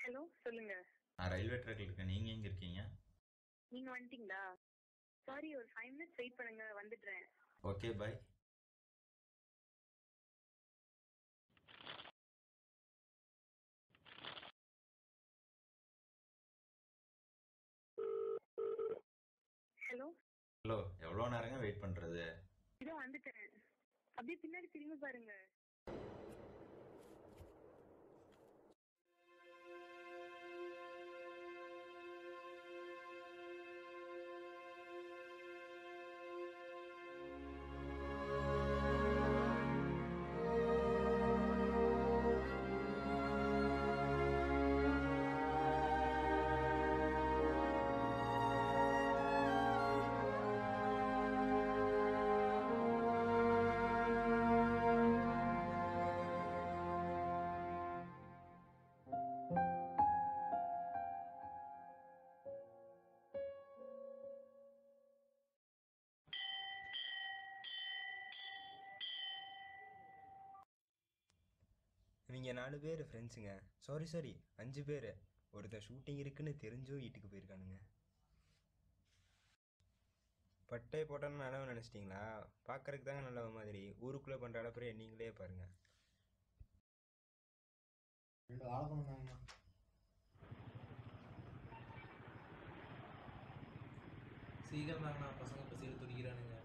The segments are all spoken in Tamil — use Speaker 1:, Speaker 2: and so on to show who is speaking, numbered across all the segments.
Speaker 1: ஹலோ சொல்லுங்க.
Speaker 2: நான் ரயில்வே ட்ராக்ல இருக்கேன். நீங்க எங்க இருக்கீங்க?
Speaker 1: நீங்க வந்துட்டீங்களா? சாரி, ஒரு 5 மினிட்ஸ் வெயிட் பண்ணுங்க, வந்துடுறேன்.
Speaker 2: Okay bye.
Speaker 1: ஹலோ.
Speaker 2: ஹலோ, எவ்வளோ நேரங்க வெயிட் பண்றது?
Speaker 1: இதோ வந்துட்டேன். அப்படியே பின்னாடி திரும்பி பாருங்க.
Speaker 3: இவங்க 4 பேர் ஃப்ரெண்ட்ஸுங்க. சாரி 5 பேர். ஒருத்தர் ஷூட்டிங் இருக்குன்னு தெரிஞ்சும் வீட்டுக்கு போயிருக்கானுங்க. பட்டை போட்டோன்னு நல்லவன் நினச்சிட்டிங்களா? பார்க்கறதுக்கு தாங்க நல்லவ மாதிரி. ஊருக்குள்ளே பண்ணுற அளப்புற நீங்களே பாருங்க.
Speaker 4: 2 வாழைப்பழம் தாங்கண்ணா.
Speaker 5: சீக்கிரம் தாங்கண்ணா, பசங்க பசியில் துடிக்கிறானுங்க.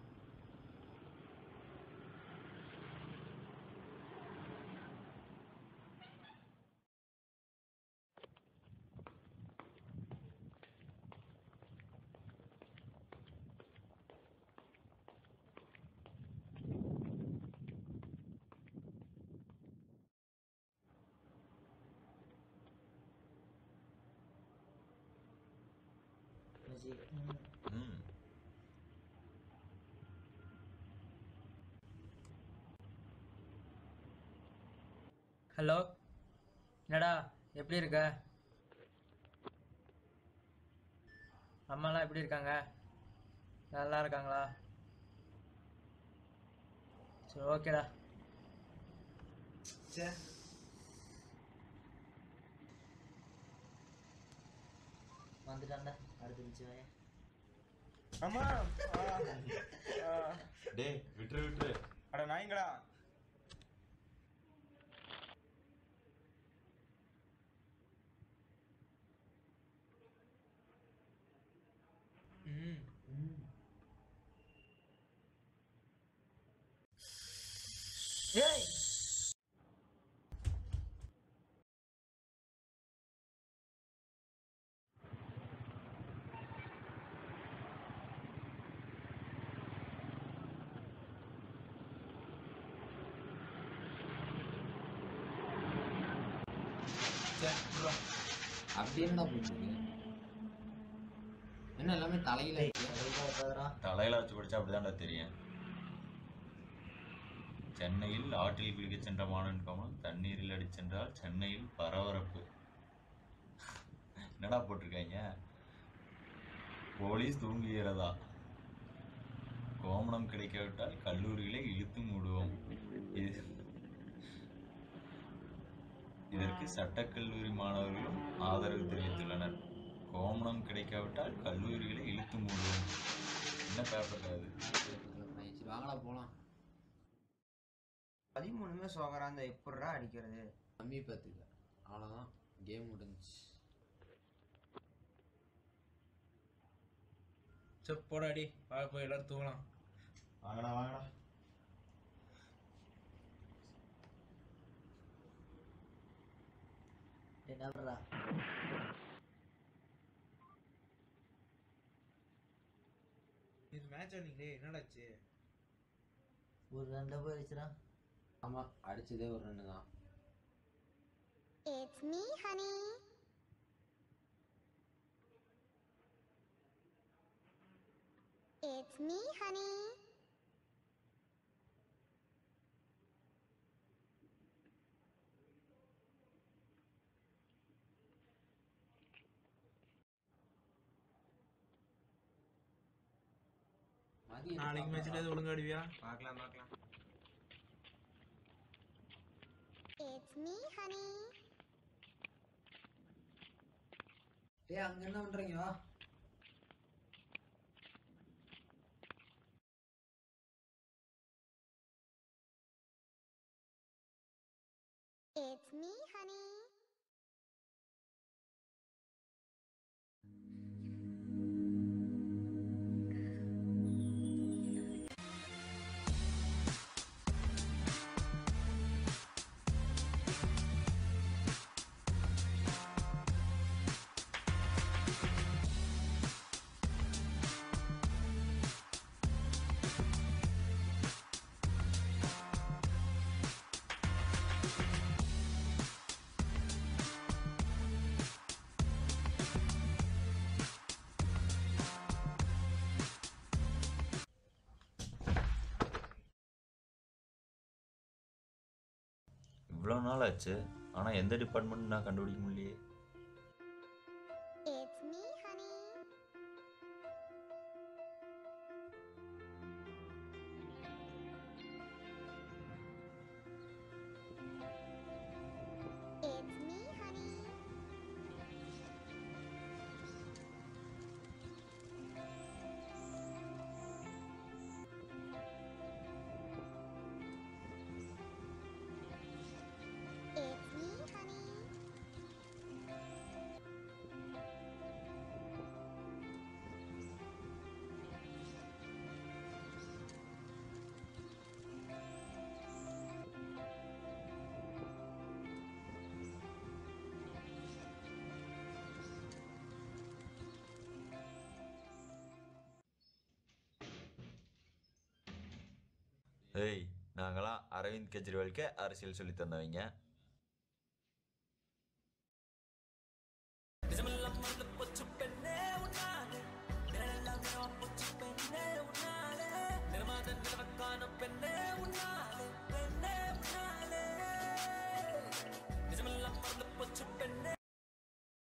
Speaker 2: ம்.
Speaker 6: ஹலோ, என்னடா எப்படி இருக்க? அம்மாலாம் எப்படி இருக்காங்க? நல்லா இருக்காங்களா? சரி, ஓகேடா.
Speaker 4: சே,
Speaker 7: வந்துட்டான்டா அடுத்த நிமிஷம்.
Speaker 3: அம்மா
Speaker 2: டேய் விட்டுரு.
Speaker 3: அட நாய்ங்களா.
Speaker 6: ஏய்,
Speaker 4: அப்படி என்னடா போச்சு? என்ன எல்லாமே தலையில இருக்கு?
Speaker 2: தலையில வச்சு படிச்சா அப்படிதான்டா தெரியும். சென்னையில் ஆற்றில் குளிக்கச் சென்ற மாணவன் கமல் தண்ணீரில் அடிச் சென்றால் சென்னையில் பரபரப்பு. என்னடா போட்டிருக்காங்க? போலீஸ் தூங்குகிறதா? கோமணம் கிடைக்காவிட்டால் கல்லூரிகளை இழுத்து மூடுவோம். இதற்கு சட்டக்கல்லூரி மாணவர்களும் ஆதரவு தெரிவித்துள்ளனர். கோமணம் கிடைக்காவிட்டால் கல்லூரிகளை இழுத்து மூடுவோம். என்ன பேப்பர் அது?
Speaker 4: சரி வாங்கடா போலாம்.
Speaker 7: 13மே சோகராந்த எப்படிடா அடிக்கிறது?
Speaker 4: கம்மி பார்த்துக்க, அவ்வளோதான், கேம் முடிஞ்சிச்சு.
Speaker 5: சரி போடாடி, வா போய் எல்லாரும் தூங்கலாம்.
Speaker 2: வாங்கடா.
Speaker 7: என்னடா
Speaker 5: இது மேட்ச் ஆனீங்களே, என்னடாச்சு?
Speaker 7: ஒரு 2 போயிடுச்சுடா.
Speaker 4: ஆமாம், அடிச்சதே ஒரு 2 தான்.
Speaker 8: It's me, honey. It's me, honey.
Speaker 5: நாளைக்கு மேட்ச்ல ஒழுங்கா ஆடுவியா?
Speaker 3: பார்க்கலாம்.
Speaker 8: It's me, honey.
Speaker 4: டேய் அங்க என்ன பண்றீங்க வா.
Speaker 8: It's me, honey.
Speaker 2: இவ்வளோ நாள் ஆச்சு, ஆனால் எந்த டிபார்ட்மெண்ட் நான் கண்டுபிடிக்க முடியலையே.
Speaker 8: It's me, honey. It's me, honey. It's me, honey.
Speaker 2: ஏய், நாங்களாம் அரவிந்த் கெஜ்ரிவாலுக்கே அரசியல் சொல்லி தந்தவங்க.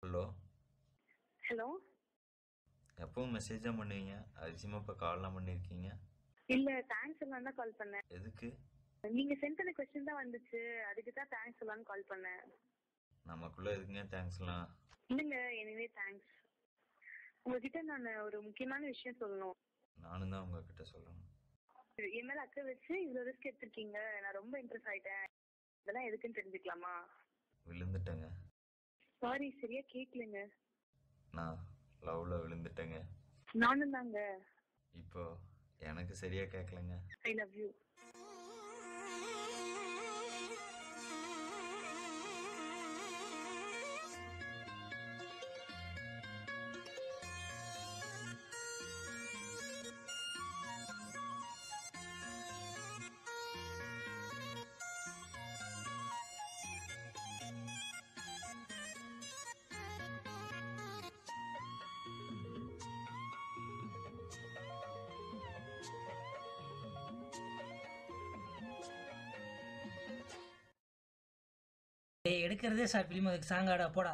Speaker 2: Hello,
Speaker 1: hello.
Speaker 2: எப்பவும் மெசேஜ் தான் பண்ணுவீங்க, அதிசயமாக இப்போ கால்லாம் பண்ணியிருக்கீங்க.
Speaker 1: இல்ல, தேங்க்ஸ் எல்லாம் தான் கால் பண்ணேன்.
Speaker 2: எதுக்கு?
Speaker 1: நீங்க சென்ட் பண்ண கொஸ்டின் தான் வந்துச்சு, அதுக்கு தான் தேங்க்ஸ் எல்லாம்னு கால் பண்ணேன்.
Speaker 2: நமக்குள்ளே எதுக்குங்க தேங்க்ஸ்லாம்?
Speaker 1: இல்லைங்க, எனிவே தேங்க்ஸ். உங்ககிட்ட நான் ஒரு முக்கியமான விஷயம் சொல்லணும்.
Speaker 2: நானும் தான் உங்ககிட்ட சொல்லணும்.
Speaker 1: என் மேல அக்கறை வச்சு இவ்வளவு ரிஸ்க் எடுத்திருக்கீங்க, நான் ரொம்ப இன்ட்ரெஸ்ட் ஆயிட்டேன். இதெல்லாம் எதுக்குன்னு தெரிஞ்சுக்கலாமா?
Speaker 2: விழுந்துட்டேங்க.
Speaker 1: சாரி, சரியா கேட்கலங்க.
Speaker 2: நான் லவ்ல விழுந்துட்டேங்க.
Speaker 1: நானும் தாங்க.
Speaker 2: இப்போ எனக்கு சரியா கேட்கலங்க.
Speaker 1: I love you.
Speaker 9: டேய் எடுக்கிறதே ஷார்ட் ஃபிலிம், அதுக்கு சாங்காடா போடா.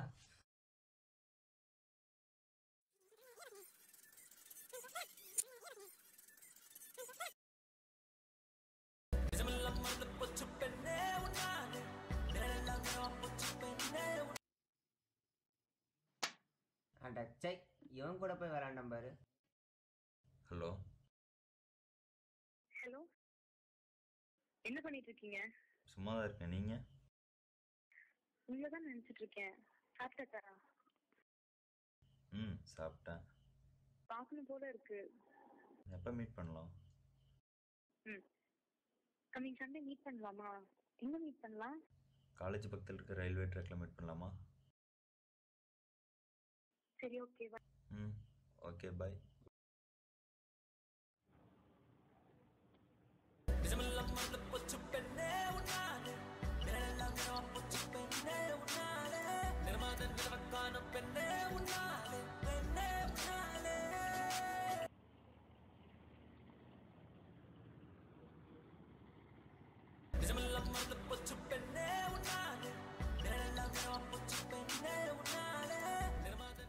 Speaker 7: அடச்சை, இவன் கூட போய் விளாண்டான் பாரு.
Speaker 2: ஹலோ.
Speaker 1: ஹலோ, என்ன பண்ணிட்டு இருக்கீங்க?
Speaker 2: சும்மா தான் இருக்கேன். நீங்க?
Speaker 1: உங்களதான் நினைச்சிட்டு இருக்கேன். சாப்பிட்டாக்கா?
Speaker 2: சாப்பிட்டேன்.
Speaker 1: பார்க்கணும் போல இருக்கு.
Speaker 2: எப்போ மீட் பண்ணலாம்?
Speaker 1: கம்மிங் சண்டே மீட் பண்ணலாமா? எங்க மீட் பண்ணலாம்?
Speaker 2: காலேஜ் பக்கத்தில் இருக்க ரயில்வே ட்ராக்ல மீட் பண்ணலாமா?
Speaker 1: சரி, ஓகே.
Speaker 2: ஓகே, பாய்.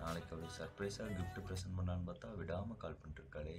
Speaker 2: நாளைக்கு ஒரு சர்ப்ரைஸாக கிஃப்ட் ப்ரெசென்ட் பண்ணலான்னு பார்த்தா விடாமல் கால் பண்ணிட்டுருக்காளே.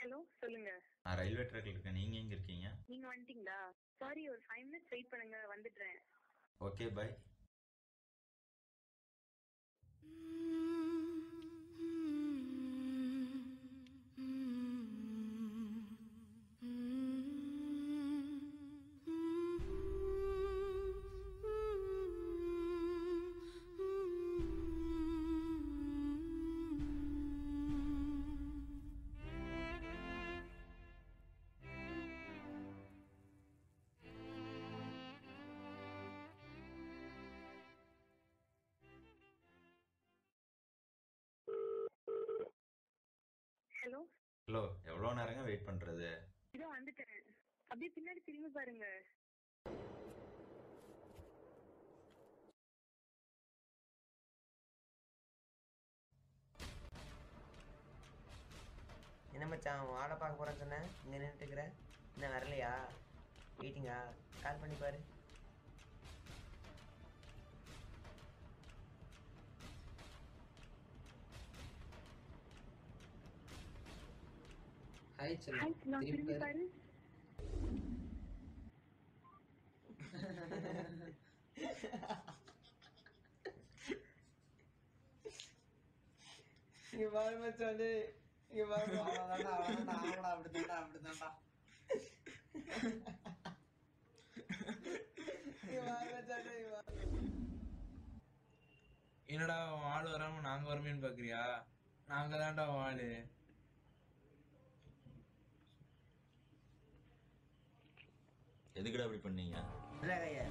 Speaker 1: ஹலோ, சொல்லுங்க.
Speaker 2: நான் ரயில்வே ட்ராக்ல இருக்கேன். நீங்க எங்க இருக்கீங்க?
Speaker 1: நீங்க வந்துட்டீங்களா? சாரி, ஒரு 5 மினிட்ஸ் வெயிட் பண்ணுங்க, வந்துடுறேன்.
Speaker 2: Okay bye.
Speaker 1: ஹலோ.
Speaker 2: ஹலோ, எவ்வளோ நேரங்க வெயிட் பண்றது?
Speaker 1: இதோ வந்துட்டேன். அப்படியே பின்னாடி திரும்பி பாருங்க.
Speaker 7: என்ன மச்சான் உன் ஆளை பார்க்க போறேன்னு சொன்னேன், இங்கே நின்றுட்டுக்கிற. இன்னும் வரலையா? வெயிட்டிங்கா? கால் பண்ணி பாரு.
Speaker 4: ஹாய்
Speaker 1: ஹாய்
Speaker 4: செல்லம்,
Speaker 1: செல்லம்,
Speaker 4: திரும்பி
Speaker 1: திரும்பி
Speaker 4: பாரு.
Speaker 1: பாரு.
Speaker 6: இங்க பாரு மச்சான், டேய். இங்க பாரு.
Speaker 4: அவ்வளோதான்டா அப்படிதான்டா.
Speaker 6: இங்க பாரு மச்சான், டேய், இங்க பாரு.
Speaker 5: என்னடா உன் ஆள் வராம நாங்க வரமேன்னு பாக்குறியா? நாங்க தான்டா உன் ஆளு.
Speaker 2: எதுக்குடா அப்படி பண்ணீங்க?
Speaker 7: இல்லை கையா.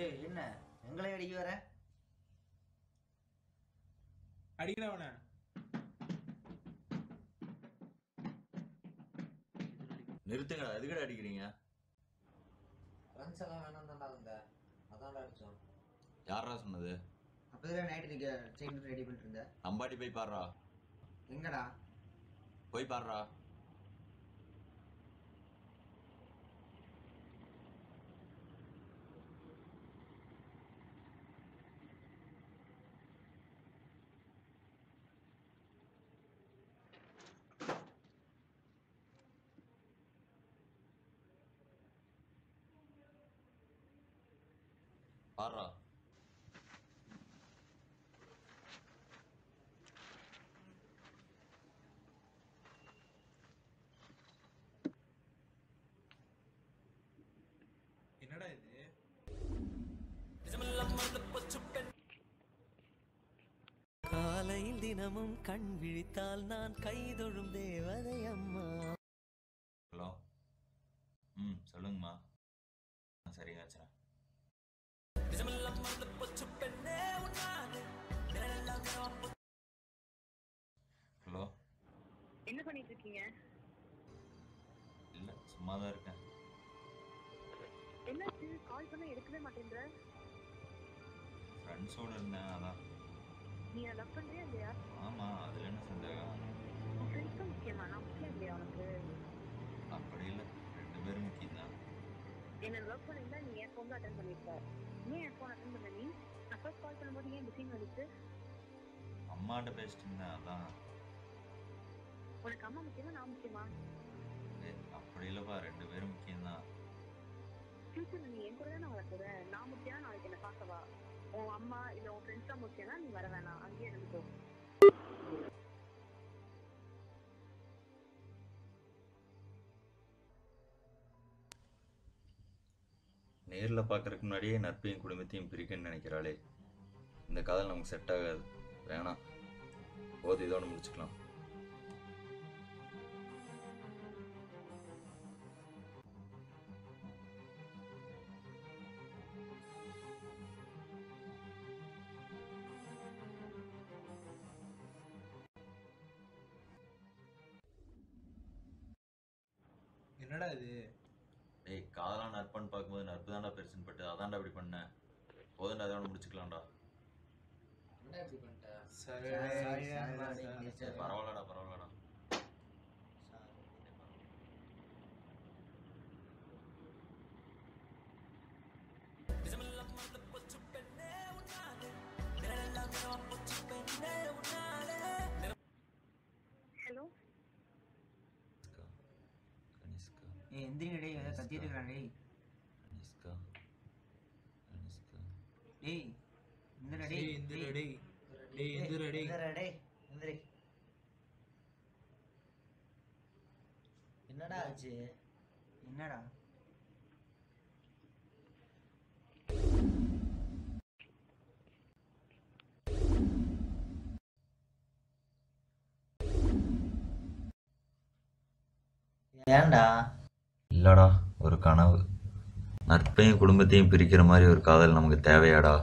Speaker 7: ஏய் என்ன எங்களை அடிக்க வர?
Speaker 5: அடிக்கிறவன
Speaker 2: நிறுத்துங்கடா, எதுக்குடா அடிக்கிறீங்க?
Speaker 4: ஃப்ரெண்ட்ஸ் எல்லாம் வேணாம் தான்டா வந்த, அதான்டா அடிச்சோம்.
Speaker 2: யாரா சொன்னது?
Speaker 7: அப்போதான் நைட்டு நீங்க செயின் ரெடி பண்ணிட்டு இருந்த.
Speaker 2: அம்பாடி போய் பாடுறா.
Speaker 7: எங்கடா?
Speaker 2: போய் பாடுறா. பாடுறா.
Speaker 5: என்னடா இது?
Speaker 10: காலையில் தினமும் கண் விழித்தால் நான் கைதொழும் தேவதை அம்மா.
Speaker 2: ஹலோ. சொல்லுங்கம்மா. சரிங்க வச்சுறேன். ஹலோ.
Speaker 1: என்ன பண்ணிட்டு இருக்கீங்க?
Speaker 2: இல்லை, சும்மா தான் இருக்கேன்.
Speaker 1: என்னாச்சு? கால் பண்ண எடுக்கவே மாட்டேன்ற.
Speaker 2: ஃப்ரெண்ட்ஸோடு இருந்தேன், அதான்.
Speaker 1: நீ லவ் பண்றியா இல்லையா?
Speaker 2: ஆமாம், அதில் என்ன சந்தேகம்?
Speaker 1: உன் ஃப்ரெண்ட்ஸ் தான் முக்கியமா? நான் முக்கியம் இல்லையா உனக்கு?
Speaker 2: அப்படி இல்லை, 2 பேரும் முக்கியம் தான்.
Speaker 1: என்ன லவ் பண்ணிருந்தா நீ என் ஃபோன் அட்டன் பண்ணிருப்ப. ஏன் என் ஃபோன் அட்டன் பண்ண? நீ நான் ஃபர்ஸ்ட் கால் பண்ணும்போது ஏன் பிஸின்னு வந்துச்சு?
Speaker 2: அம்மாட்ட பேசிட்டு இருந்தேன், அதான்.
Speaker 1: உனக்கு அம்மா முக்கியமா நான் முக்கியமா?
Speaker 2: அப்படி இல்லைப்பா, 2 பேரும் முக்கியம் தான்.
Speaker 1: ஃபியூச்சர்ல நீ என் கூட தானே வரப்போற. நான் முக்கியம், நாளைக்கு என்ன பார்க்கவா? உன் அம்மா இல்ல உன் ஃப்ரெண்ட்ஸ் தான் முக்கியம்னா நீ வர வேணாம், அங்கேயே இருந்துக்கோ.
Speaker 2: நேரில் பார்க்கறதுக்கு முன்னாடியே நட்பையும் குடும்பத்தையும் பிரிக்கன்னு நினைக்கிறாளே. இந்த காதல் நமக்கு செட் ஆகாது, வேணாம். போது இதோட முடிச்சுக்கலாம்.
Speaker 5: என்னடா இது?
Speaker 2: ஏய், காதலான நட்புன்னு பார்க்கும்போது நட்பு தான்டா பெருசுன்னு பட்டு அதான்டா இப்படி பண்ணேன். போதும்டா இதோட முடிச்சுக்கலாம்டா.
Speaker 4: என்ன இப்படி பண்ணிட்ட?
Speaker 5: சரி
Speaker 2: பரவாயில்லடா பரவாயில்லடா.
Speaker 1: ஹலோ
Speaker 2: கனிஷ்கா
Speaker 7: ஏய் எந்திரிங்க டேய், ஏதோ கத்திட்டு இருக்கான் டேய்.
Speaker 2: கனிஷ்கா கனிஷ்கா
Speaker 7: டேய் எந்திரா
Speaker 5: டேய்
Speaker 7: டேய்.
Speaker 5: எந்திரா டேய். டேய் எந்திரா டேய்.
Speaker 7: எந்திரா டேய், எந்திரி.
Speaker 6: என்னடா ஆச்சு?
Speaker 7: என்னடா?
Speaker 6: ஏன்டா?
Speaker 2: இல்லடா, ஒரு கனவு. நட்பையும் குடும்பத்தையும் பிரிக்கிற மாதிரி ஒரு காதல் நமக்கு தேவையாடா?